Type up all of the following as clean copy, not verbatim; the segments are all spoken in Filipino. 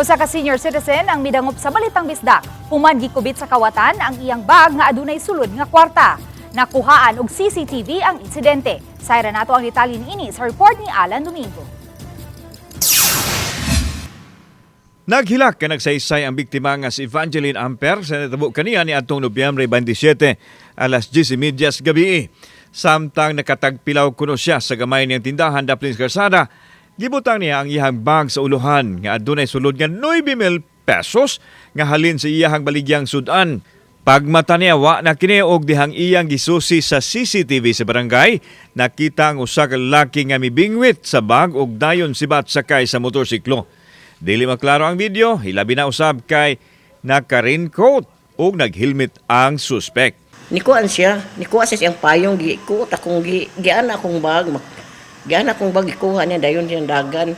Usa ka senior citizen ang midangop sa Balitang Bisdak. Human gikubit sa kawatan ang iyang bag nga adunay sulod nga kwarta. Nakuhaan og CCTV ang insidente. Sayra nato ang detalye niini sa report ni Alan Domingo. Naghilak ka nagsaysay ang biktima nga si Evangeline Amper sa natabo kaniya ni atong Nobyembre 27 alas 10:30 gabi. Samtang nakatagpilaw kuno siya sa gamay niyang tindahan daplin sa karsada, gibutang niya ang iyang bag sa uluhan nga adunay sulod nga 9,000 pesos nga halin sa iyang baligyang sudan. Pagmata niya wa na kini og dihang iyang gisusi sa CCTV sa barangay, nakita ang usa ka lalaki nga mibingwit sa bag ug dayon sibat sakay sa motorsiklo. Dili maklaro ang video, hilabi na usab kay naka-raincoat ug nag-helmet ang suspect. Nikuan siya siyang payong giikuot akong giana akong bag. Giana akong bag ikuha niya dayon siyang dagan.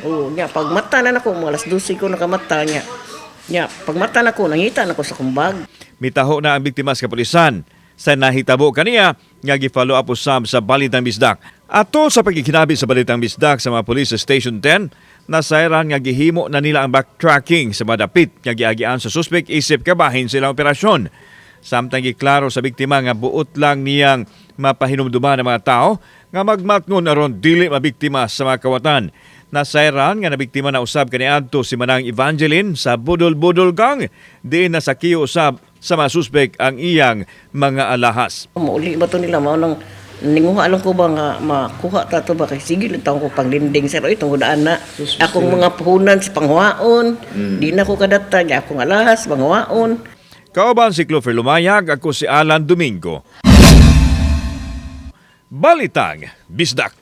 Oo, nya pagmata na nako mga alas 12 ko nakamata niya. Nya pagmata nako nangita nako sa akong bag. Mitaho na ang biktima sa kapulisan. Sa nahitabo kaniya nga gi-follow up usab sa Balitang Bisdak. Ato sa pagkikinabi sa Balitang Bisdak sa mga pulis sa Station 10, nasayran nga gihimo na nila ang backtracking sa madapit nga giagian sa suspect isip kabahin silang operasyon. Samtang giklaro sa biktima nga buot lang niyang mapahinumduman ng mga tao nga magmatngon aron dili mabiktima sa mga kawatan. Nasayran nga nabiktima na usab kaniadto si Manang Evangeline sa Budol-Budol Gang, diin na sakiyo usab sa mga suspect ang iyang mga alahas. Mauli ba to nila mao nang ninguha lang ko ba nga makuha ta to ba kay sige lang taon ko panglinding sir oy tungod ana akong mga puhunan sa panghuaon di na ko kadata nya akong alahas panghuaon. Kauban si Clover Lumayag, ako si Alan Domingo. Balitang Bisdak.